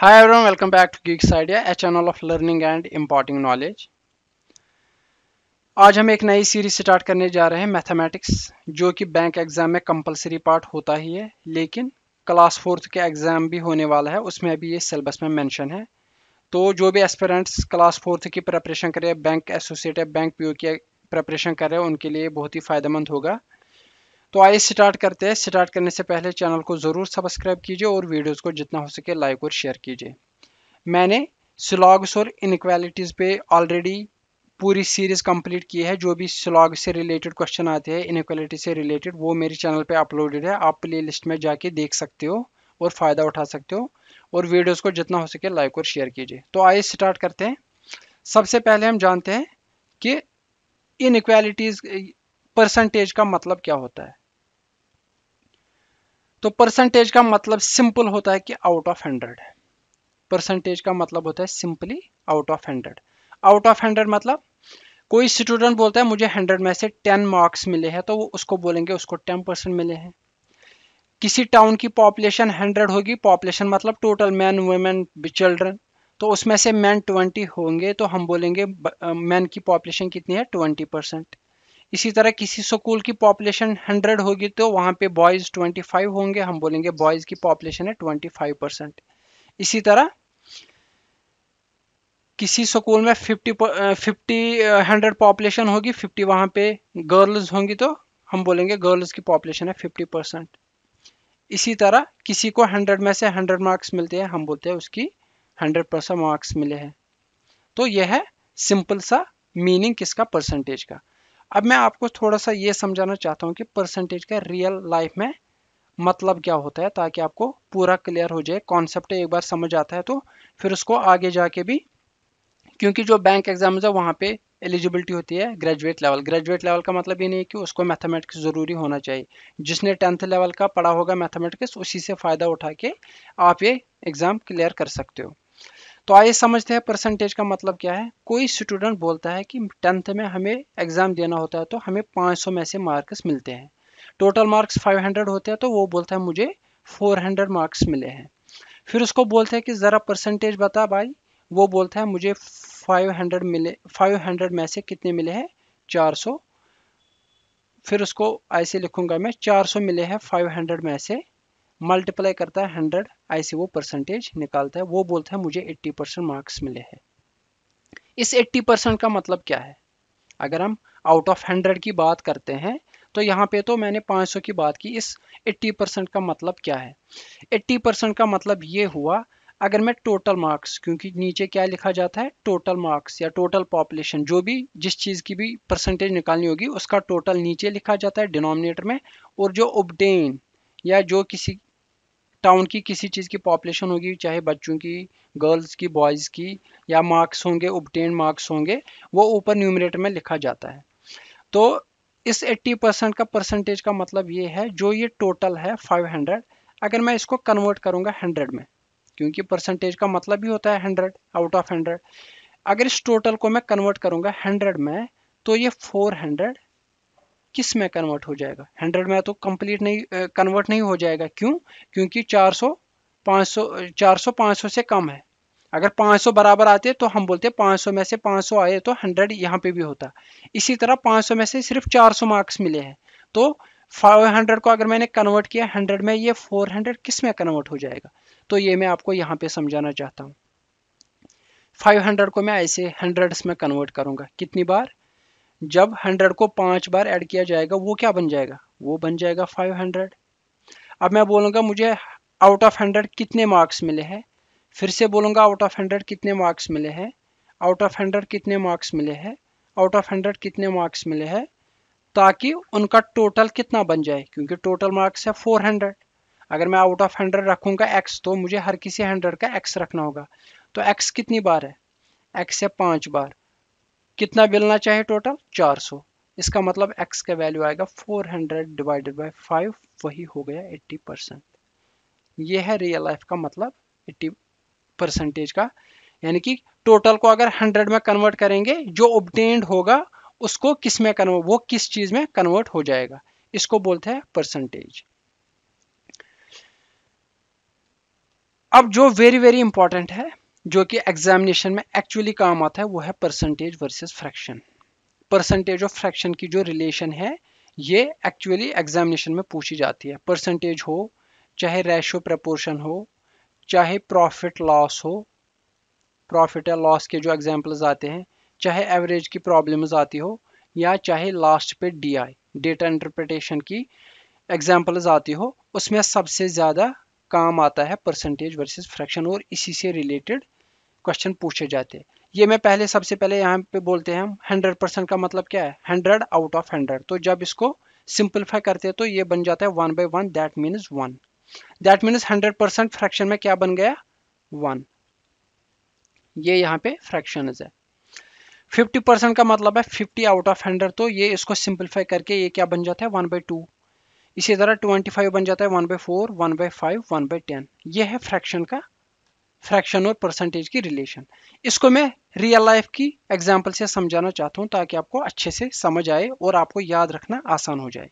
Hi everyone, welcome back to Geeks Idea, a channel of learning and imparting knowledge. आज हम एक नई series start करने जा रहे हैं मैथमेटिक्स, जो कि बैंक एग्जाम में कंपलसरी पार्ट होता ही है, लेकिन क्लास फोर्थ के एग्जाम भी होने वाला है, उसमें अभी ये सिलेबस में मेंशन है। तो जो भी एस्पिरेंट्स क्लास फोर्थ की प्रिपरेशन कर रहे हैं, बैंक एसोसिएट या बैंक पीओ की प्रिपरेशन कर रहे हैं, उनके लिए बहुत ही फायदेमंद होगा। तो आइए स्टार्ट करते हैं। स्टार्ट करने से पहले चैनल को ज़रूर सब्सक्राइब कीजिए और वीडियोज़ को जितना हो सके लाइक और शेयर कीजिए। मैंने स्लॉग्स और इनइक्वालिटीज़ पे ऑलरेडी पूरी सीरीज कंप्लीट की है। जो भी स्लॉग से रिलेटेड क्वेश्चन आते हैं, इनइक्वालिटी से रिलेटेड, वो मेरे चैनल पे अपलोडेड है। आप प्ले लिस्ट में जाके देख सकते हो और फ़ायदा उठा सकते हो। और वीडियोस को जितना हो सके लाइक और शेयर कीजिए। तो आइए स्टार्ट करते हैं। सबसे पहले हम जानते हैं कि इनइक्वालिटीज़ परसेंटेज का मतलब क्या होता है। तो परसेंटेज का मतलब सिंपल होता है कि आउट ऑफ 100। परसेंटेज का मतलब होता है simply out of 100। Out of 100 मतलब कोई स्टूडेंट बोलता है मुझे 100 में से 10 मार्क्स मिले हैं, तो वो उसको बोलेंगे उसको 10% मिले हैं। किसी टाउन की पॉपुलेशन 100 होगी, पॉपुलेशन मतलब टोटल मैन वुमेन चिल्ड्रन, तो उसमें से मैन 20 होंगे, तो हम बोलेंगे मैन की पॉपुलेशन कितनी है, 20%। इसी तरह किसी स्कूल की पॉपुलेशन 100 होगी, तो वहाँ पे बॉयज़ 25 होंगे, हम बोलेंगे बॉयज़ की पॉपुलेशन है 25%। इसी तरह किसी स्कूल में 100 पॉपुलेशन होगी, 50 वहाँ पे गर्ल्स होंगी, तो हम बोलेंगे गर्ल्स की पॉपुलेशन है 50%। इसी तरह किसी को 100 में से 100 मार्क्स मिलते हैं, हम बोलते हैं उसकी 100% मार्क्स मिले हैं। तो यह है सिंपल सा मीनिंग किसका, परसेंटेज का। अब मैं आपको थोड़ा सा ये समझाना चाहता हूँ कि परसेंटेज का रियल लाइफ में मतलब क्या होता है, ताकि आपको पूरा क्लियर हो जाए। कॉन्सेप्ट एक बार समझ आता है तो फिर उसको आगे जाके भी, क्योंकि जो बैंक एग्जाम्स है वहाँ पे एलिजिबिलिटी होती है ग्रेजुएट लेवल। ग्रेजुएट लेवल का मतलब ये नहीं है कि उसको मैथमेटिक्स ज़रूरी होना चाहिए। जिसने 10th लेवल का पढ़ा होगा मैथमेटिक्स, उसी से फ़ायदा उठा के आप ये एग्ज़ाम क्लियर कर सकते हो। तो आइए समझते हैं परसेंटेज का मतलब क्या है। कोई स्टूडेंट बोलता है कि 10th में हमें एग्ज़ाम देना होता है, तो हमें 500 में से मार्क्स मिलते हैं। टोटल मार्क्स 500 होते हैं, तो वो बोलता है मुझे 400 मार्क्स मिले हैं। फिर उसको बोलते हैं कि ज़रा परसेंटेज बता भाई। वो बोलता है मुझे 500 मिले, 500 में से कितने मिले हैं, 400। फिर उसको ऐसे लिखूंगा मैं, 400 मिले हैं 500 में से, मल्टीप्लाई करता है 100, ऐसे वो परसेंटेज निकालता है। वो बोलता है मुझे 80% मार्क्स मिले हैं। इस 80% का मतलब क्या है। अगर हम आउट ऑफ 100 की बात करते हैं, तो यहाँ पे तो मैंने 500 की बात की। इस 80% का मतलब क्या है। 80% का मतलब ये हुआ, अगर मैं टोटल मार्क्स, क्योंकि नीचे क्या लिखा जाता है, टोटल मार्क्स या टोटल पॉपुलेशन, जो भी जिस चीज़ की भी परसेंटेज निकालनी होगी उसका टोटल नीचे लिखा जाता है डिनोमिनेटर में। और जो ऑब्टेन या जो किसी टाउन की किसी चीज़ की पॉपुलेशन होगी, चाहे बच्चों की, गर्ल्स की, बॉयज़ की, या मार्क्स होंगे, ऑब्टेन मार्क्स होंगे, वो ऊपर न्यूमरेटर में लिखा जाता है। तो इस 80% का परसेंटेज का मतलब ये है, जो ये टोटल है 500, अगर मैं इसको कन्वर्ट करूंगा 100 में, क्योंकि परसेंटेज का मतलब ही होता है 100 आउट ऑफ 100। अगर इस टोटल को मैं कन्वर्ट करूंगा 100 में, तो ये 400 किस में कन्वर्ट हो जाएगा, 100 में तो कंप्लीट नहीं, कन्वर्ट नहीं हो जाएगा। क्यों, क्योंकि 400 से कम है। अगर 500 बराबर आते तो हम बोलते 500 में से 500 आए तो 100 यहाँ पे भी होता। इसी तरह 500 में से सिर्फ 400 मार्क्स मिले हैं, तो 500 को अगर मैंने कन्वर्ट किया 100 में, ये 400 किस में कन्वर्ट हो जाएगा। तो ये मैं आपको यहाँ पे समझाना चाहता हूँ। 500 को मैं ऐसे हंड्रेड्स में कन्वर्ट करूंगा, कितनी बार, जब 100 को 5 बार ऐड किया जाएगा, वो क्या बन जाएगा, वो बन जाएगा 500। अब मैं बोलूँगा मुझे आउट ऑफ 100 कितने मार्क्स मिले हैं। फिर से बोलूँगा आउट ऑफ 100 कितने मार्क्स मिले हैं, आउट ऑफ 100 कितने मार्क्स मिले हैं, आउट ऑफ 100 कितने मार्क्स मिले हैं, ताकि उनका टोटल कितना बन जाए, क्योंकि टोटल मार्क्स है 400। अगर मैं आउट ऑफ 100 रखूँगा x, तो मुझे हर किसी 100 का x रखना होगा। तो x कितनी बार है, x है 5 बार। कितना मिलना चाहिए टोटल, 400। इसका मतलब x का वैल्यू आएगा 400 डिवाइडेड बाई 5, वही हो गया 80%। ये है रियल लाइफ का मतलब 80% का। यानी कि टोटल को अगर 100 में कन्वर्ट करेंगे, जो ऑब्टेन्ड होगा उसको किस में कन्वर्ट, वो किस चीज में कन्वर्ट हो जाएगा, इसको बोलते हैं परसेंटेज। अब जो वेरी वेरी इंपॉर्टेंट है, जो कि एग्जामिनेशन में एक्चुअली काम आता है, वो है percentage versus fraction. Percentage of fraction की जो रिलेशन है, ये एक्चुअली एग्जामिनेशन में पूछी जाती है। परसेंटेज हो, चाहे रेशियो प्रपोर्शन हो, चाहे प्रॉफिट लॉस हो, प्रॉफिट या लॉस के जो एग्जांपल्स आते हैं, चाहे एवरेज की प्रॉब्लम्स आती हो, या चाहे लास्ट पे डीआई डेटा इंटरप्रिटेशन की एग्जांपल्स आती हो, उसमें सबसे ज़्यादा काम आता है परसेंटेज वर्सेस फ्रैक्शन, और इसी से रिलेटेड क्वेश्चन पूछे जाते हैं। ये मैं पहले सबसे पहले यहाँ पे बोलते हैं हम 100% का मतलब क्या है, 100 आउट ऑफ 100। तो जब इसको सिंपलीफाई करते हैं तो ये बन जाता है 1/1, that means 1। That means 100% fraction में क्या बन गया, 1। ये यहाँ पे फ्रैक्शन है। 50% का मतलब है 50 आउट ऑफ 100, तो ये इसको सिंपलीफाई करके ये क्या बन जाता है, 1/2। इसी तरह 25 बन जाता है 1/4, 1/5, 1/10। ये है फ्रैक्शन का, फ्रैक्शन और परसेंटेज की रिलेशन। इसको मैं रियल लाइफ की एग्जांपल से समझाना चाहता हूँ ताकि आपको अच्छे से समझ आए और आपको याद रखना आसान हो जाए।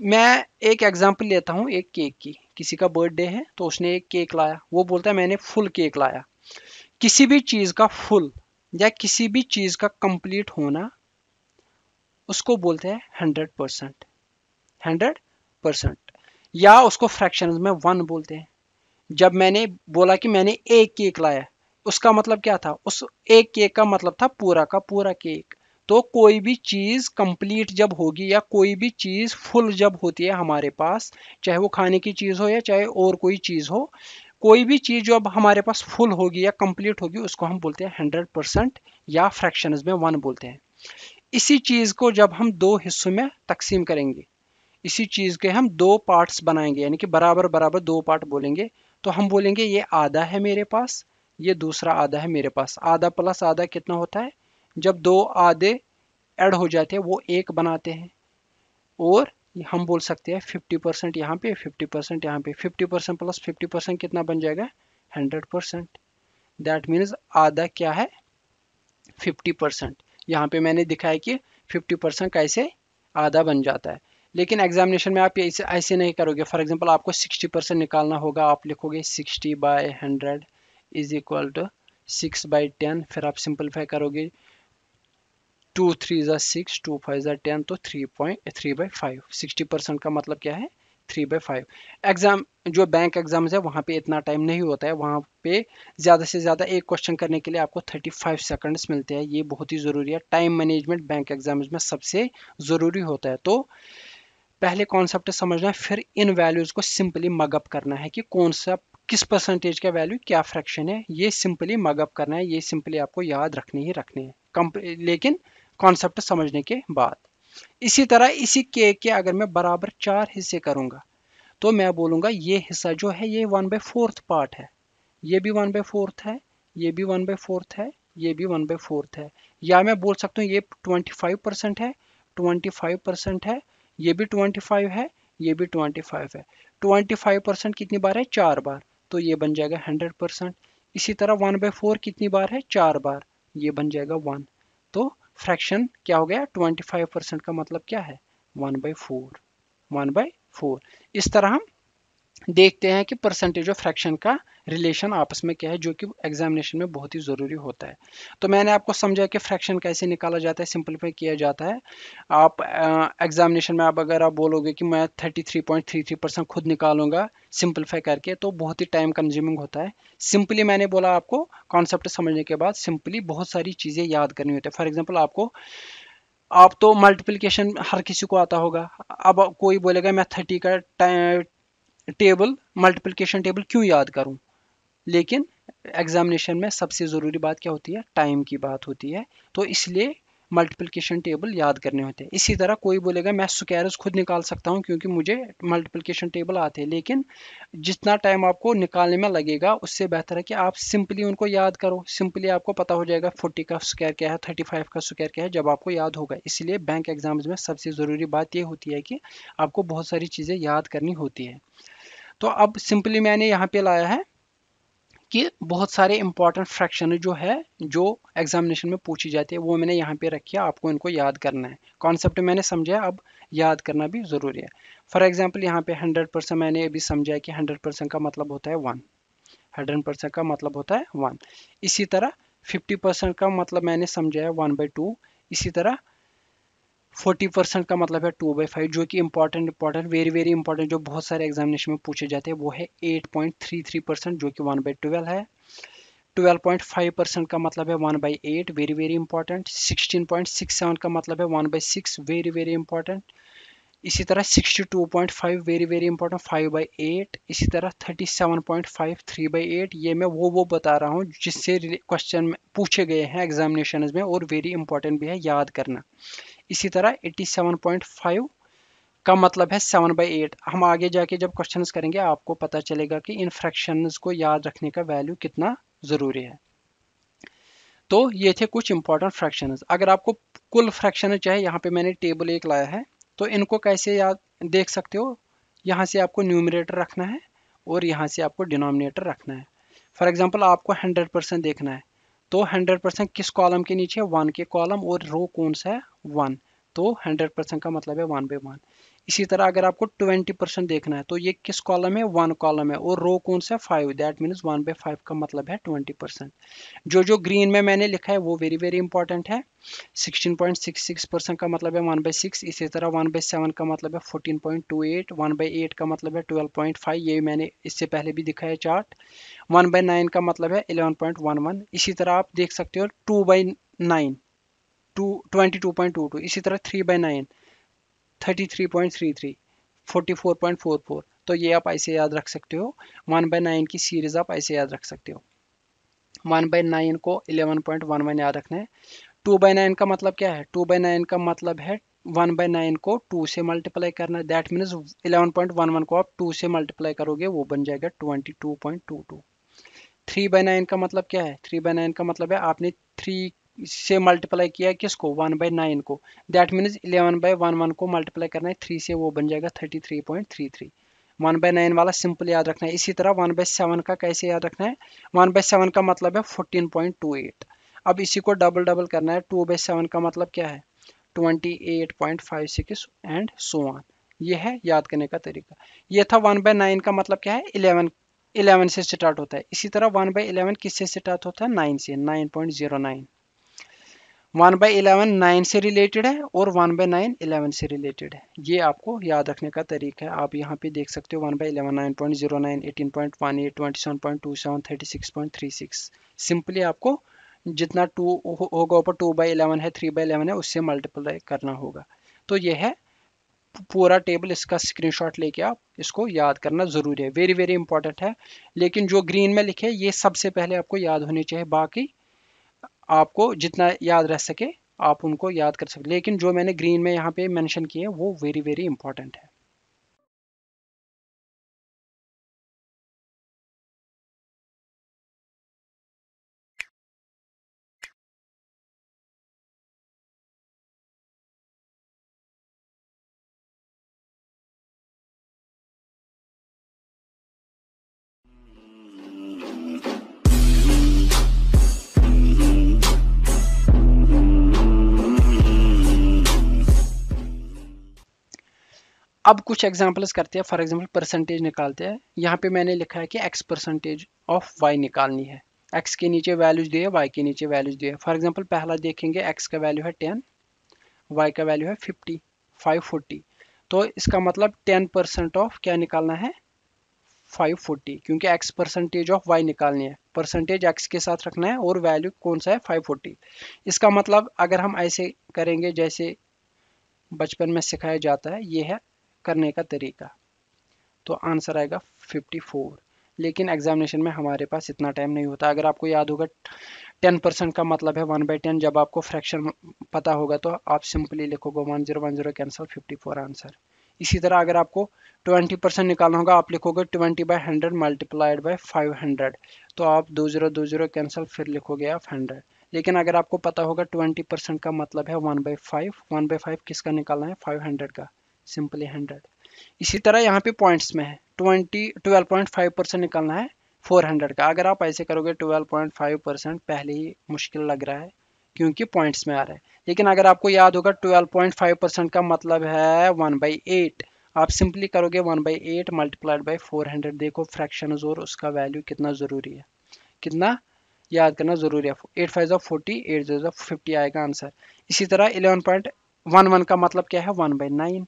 मैं एक एग्जांपल लेता हूँ एक केक की। किसी का बर्थडे है तो उसने एक केक लाया, वो बोलता है मैंने फुल केक लाया। किसी भी चीज का फुल या किसी भी चीज का कंप्लीट होना, उसको बोलते हैं 100%। 100%, या उसको फ्रैक्शन में 1 बोलते हैं। जब मैंने बोला कि मैंने एक केक लाया, उसका मतलब क्या था, उस एक केक का मतलब था पूरा का पूरा केक। तो कोई भी चीज कंप्लीट जब होगी या कोई भी चीज फुल जब होती है हमारे पास, चाहे वो खाने की चीज हो या चाहे और कोई चीज हो, कोई भी चीज जो अब हमारे पास फुल होगी या कंप्लीट होगी, उसको हम बोलते हैं 100% या फ्रैक्शंस में 1 बोलते हैं। इसी चीज को जब हम दो हिस्सों में तकसीम करेंगे, इसी चीज के हम दो पार्ट्स बनाएंगे, यानी कि बराबर बराबर दो पार्ट बोलेंगे, तो हम बोलेंगे ये आधा है मेरे पास, ये दूसरा आधा है मेरे पास। आधा प्लस आधा कितना होता है, जब दो आधे ऐड हो जाते हैं वो एक बनाते हैं। और हम बोल सकते हैं 50% यहाँ पे, 50% यहाँ पे। 50% प्लस 50% कितना बन जाएगा, 100%। दैट मीन्स आधा क्या है, 50%। यहाँ पे मैंने दिखाया कि 50% कैसे आधा बन जाता है। लेकिन एग्जामिनेशन में आप ऐसे ऐसे नहीं करोगे। फॉर एग्जांपल आपको 60% निकालना होगा, आप लिखोगे 60/100 इज इक्वल टू 6/10, फिर आप सिंपलीफाई करोगे, 2 3 ज़ा 6, 2 5 ज़ा 10, तो 3/5। 60% का मतलब क्या है, 3/5। एग्जाम जो बैंक एग्जाम्स है वहाँ पे इतना टाइम नहीं होता है, वहाँ पे ज़्यादा से ज़्यादा एक क्वेश्चन करने के लिए आपको 35 सेकंड्स मिलते हैं। ये बहुत ही ज़रूरी है, टाइम मैनेजमेंट बैंक एग्जाम्स में सबसे ज़रूरी होता है। तो पहले कॉन्सेप्ट समझना है, फिर इन वैल्यूज़ को सिंपली मगअप करना है कि कौन सा किस परसेंटेज का वैल्यू क्या फ्रैक्शन है, ये सिंपली मगअप करना है। ये सिंपली आपको याद रखने ही रखने हैं, लेकिन कॉन्सेप्ट समझने के बाद। इसी तरह इसी केक के अगर मैं बराबर 4 हिस्से करूंगा, तो मैं बोलूंगा ये हिस्सा जो है ये 1/4 पार्ट है, ये भी 1/4 है, ये भी 1/4 है, ये भी 1/4 है। या मैं बोल सकता हूँ ये 25% है, 25% है, ये भी 25 है, ये भी 25 है। 25% कितनी बार है, 4 बार, तो ये बन जाएगा 100%। इसी तरह 1/4 कितनी बार है, 4 बार, ये बन जाएगा 1। तो फ्रैक्शन क्या हो गया, 25% का मतलब क्या है, 1/4। 1/4। इस तरह हम देखते हैं कि परसेंटेज ऑफ फ्रैक्शन का रिलेशन आपस में क्या है, जो कि एग्जामिनेशन में बहुत ही ज़रूरी होता है। तो मैंने आपको समझा कि फ्रैक्शन कैसे निकाला जाता है, सिंपलीफाई किया जाता है। आप एग्जामिनेशन में आप अगर आप बोलोगे कि मैं 33.33% खुद निकालूंगा सिंपलीफाई करके, तो बहुत ही टाइम कंज्यूमिंग होता है। सिंपली मैंने बोला आपको कॉन्सेप्ट समझने के बाद सिंपली बहुत सारी चीज़ें याद करनी होती है। फॉर एग्जाम्पल आपको, आप तो मल्टीप्लिकेशन हर किसी को आता होगा। अब कोई बोलेगा मैं 30 का टेबल, मल्टीप्लिकेशन टेबल क्यों याद करूं, लेकिन एग्जामिनेशन में सबसे ज़रूरी बात क्या होती है, टाइम की बात होती है। तो इसलिए मल्टीप्लिकेशन टेबल याद करने होते हैं। इसी तरह कोई बोलेगा मैं स्क्वायर्स खुद निकाल सकता हूं क्योंकि मुझे मल्टीप्लिकेशन टेबल आते हैं, लेकिन जितना टाइम आपको निकालने में लगेगा उससे बेहतर है कि आप सिंपली उनको याद करो। सिंपली आपको पता हो जाएगा 40 का स्क्वायर क्या है, 35 का स्क्वायर क्या है, जब आपको याद होगा। इसलिए बैंक एग्जाम्स में सबसे ज़रूरी बात यह होती है कि आपको बहुत सारी चीज़ें याद करनी होती है। तो अब सिंपली मैंने यहाँ पे लाया है कि बहुत सारे इंपॉर्टेंट फ्रैक्शन जो है, जो एग्जामिनेशन में पूछी जाती है, वो मैंने यहाँ पे रखी है, आपको इनको याद करना है। कॉन्सेप्ट मैंने समझा, अब याद करना भी ज़रूरी है। फॉर एग्जांपल यहाँ पे 100% मैंने अभी समझा कि 100% का मतलब होता है 1। 100% का मतलब होता है 1। इसी तरह 50% का मतलब मैंने समझाया 1/2। इसी तरह 40% का मतलब है 2/5, जो कि इंपॉर्टेंट वेरी वेरी इंपॉर्टेंट जो बहुत सारे एग्जामिनेशन में पूछे जाते हैं वो है 8.33%, जो कि 1/12 है। 12.5% का मतलब है 1/8, वेरी वेरी इंपॉर्टेंट। 16.67 का मतलब है 1/6, वेरी वेरी इंपॉर्टेंट। इसी तरह 62.5 वेरी वेरी इंपॉर्टेंट, 5/8। इसी तरह 37.5 3/8। ये मैं वो बता रहा हूँ जिससे क्वेश्चन पूछे गए हैं एग्जामिनेशन में और वेरी इंपॉर्टेंट भी है, याद करना। इसी तरह 87.5 का मतलब है 7/8। हम आगे जाके जब क्वेश्चंस करेंगे आपको पता चलेगा कि इन फ्रैक्शंस को याद रखने का वैल्यू कितना ज़रूरी है। तो ये थे कुछ इंपॉर्टेंट फ्रैक्शंस। अगर आपको कुल फ्रैक्शन चाहिए, यहाँ पे मैंने टेबल एक लाया है, तो इनको कैसे याद देख सकते हो। यहाँ से आपको न्यूमरेटर रखना है और यहाँ से आपको डिनोमिनेटर रखना है। फॉर एग्जांपल आपको 100% देखना है, तो 100% किस कॉलम के नीचे, 1 के कॉलम, और रो कौन सा है, 1। तो 100% का मतलब है 1/1। इसी तरह अगर आपको 20% देखना है, तो ये किस कॉलम है, 1 कॉलम है, और रो कौन सा है, 5। दैट मीन्स 1/5 का मतलब है 20%। जो ग्रीन में मैंने लिखा है वो वेरी वेरी इंपॉर्टेंट है। 16.66% का मतलब है 1/6। इसी तरह 1/7 का मतलब है 14.28। 1/8 का मतलब है 12.5, ये मैंने इससे पहले भी दिखाया चार्ट। 1/9 का मतलब है 11.11। इसी तरह आप देख सकते हो 2/9 22.22। इसी तरह 3/9 33.33, 44.44। तो ये आप ऐसे याद रख सकते हो। 1/9 की सीरीज आप ऐसे याद रख सकते हो। 1/9 को 11.11 याद रखना है। 2/9 का मतलब क्या है, 2/9 का मतलब है 1/9 को 2 से मल्टीप्लाई करना। दैट मीन्स 11.11 को आप 2 से मल्टीप्लाई करोगे, वो बन जाएगा 22.22। 3/9 का मतलब क्या है, 3/9 का मतलब है आपने 3 से मल्टीप्लाई किया किसको, 1/9 को। दैट मीन्स 11/11 को मल्टीप्लाई करना है 3 से, वो बन जाएगा 33.33। 1/9 वाला सिंपल याद रखना है। इसी तरह 1/7 का कैसे याद रखना है, 1/7 का मतलब है 14.28। अब इसी को डबल डबल करना है। 2/7 का मतलब क्या है, 28.56 एंड सो ऑन। ये है याद करने का तरीका। ये था 1/9 का मतलब क्या है, 11 से स्टार्ट होता है। इसी तरह 1/11 किससे स्टार्ट होता है, 9 से, 9.09। 1/11 9 से रिलेटेड है और 1/9 11 से रिलेटेड है। ये आपको याद रखने का तरीका है। आप यहाँ पे देख सकते हो 1/11 9.09, 18.18, 27.27, 36.36। सिंपली आपको जितना 2 होगा ऊपर, 2/11 है, 3/11 है, उससे मल्टीप्लाई करना होगा। तो ये है पूरा टेबल, इसका स्क्रीनशॉट लेके आप इसको याद करना जरूरी है, वेरी वेरी इंपॉर्टेंट है। लेकिन जो ग्रीन में लिखे ये सबसे पहले आपको याद होने चाहिए, बाकी आपको जितना याद रह सके आप उनको याद कर सकते, लेकिन जो मैंने ग्रीन में यहाँ पे मेंशन किए वो वेरी वेरी इंपॉर्टेंट है। अब कुछ एग्जांपल्स करते हैं। फॉर एग्जांपल परसेंटेज निकालते हैं। यहाँ पे मैंने लिखा है कि x परसेंटेज ऑफ y निकालनी है। x के नीचे वैल्यूज दिए, y के नीचे वैल्यूज दिए। फॉर एग्जांपल पहला देखेंगे, x का वैल्यू है 10, y का वैल्यू है 50, 540। तो इसका मतलब 10% ऑफ क्या निकालना है, 540, क्योंकि x परसेंटेज ऑफ y निकालनी है। परसेंटेज x के साथ रखना है और वैल्यू कौन सा है, 540। इसका मतलब अगर हम ऐसे करेंगे जैसे बचपन में सिखाया जाता है, ये है करने का तरीका, तो आंसर आएगा 54। लेकिन एग्जामिनेशन में हमारे पास इतना टाइम नहीं होता। अगर आपको याद होगा 10% का मतलब है 1/10, जब आपको फ्रैक्शन पता होगा तो आप सिंपली लिखोगे 1010 कैंसिल 54 आंसर। इसी तरह अगर आपको 20% निकालना होगा, आप लिखोगे 20/100 मल्टीप्लाइड बाय 500, तो आप 2020 कैंसिल, फिर लिखोगे आप 100। लेकिन अगर आपको पता होगा 20% का मतलब है 1/5, 1/5 किसका निकालना है, 500 का, सिंपली 100। इसी तरह यहाँ पे पॉइंट्स में है 12.5% निकालना है 400 का। अगर आप ऐसे करोगे 12.5%, पहले ही मुश्किल लग रहा है क्योंकि पॉइंट्स में आ रहा है। लेकिन अगर आपको याद होगा 12.5% का मतलब है 1/8, आप सिंपली करोगे 1/8 मल्टीप्लाइड बाई 400। देखो फ्रैक्शंस और उसका वैल्यू कितना ज़रूरी है, कितना याद करना ज़रूरी है। 8 5 40, 8 0 50 आएगा आंसर। इसी तरह 11.11 का मतलब क्या है, 1/9,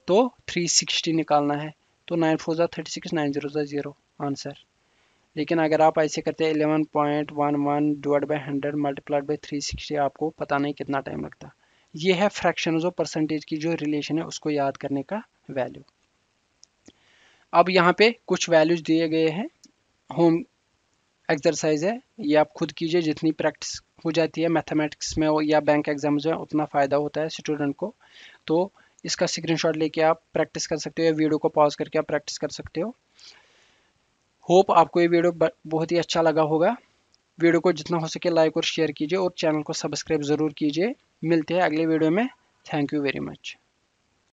तो 360 निकालना है, तो 9 4 36, 9 0 0 आंसर। लेकिन अगर आप ऐसे करते हैं 11.11 डिवाइड बाई 100 मल्टीप्लाइड बाई 360, आपको पता नहीं कितना टाइम लगता। ये है फ्रैक्शंस और परसेंटेज की जो रिलेशन है उसको याद करने का वैल्यू। अब यहाँ पे कुछ वैल्यूज दिए गए हैं, होम एक्सरसाइज है, ये आप खुद कीजिए। जितनी प्रैक्टिस हो जाती है मैथमेटिक्स में या बैंक एग्जाम्स में उतना फ़ायदा होता है स्टूडेंट को। तो इसका स्क्रीनशॉट लेके आप प्रैक्टिस कर सकते हो या वीडियो को पॉज करके आप प्रैक्टिस कर सकते हो। होप आपको ये वीडियो बहुत ही अच्छा लगा होगा। वीडियो को जितना हो सके लाइक और शेयर कीजिए और चैनल को सब्सक्राइब ज़रूर कीजिए। मिलते हैं अगले वीडियो में। Thank you very much.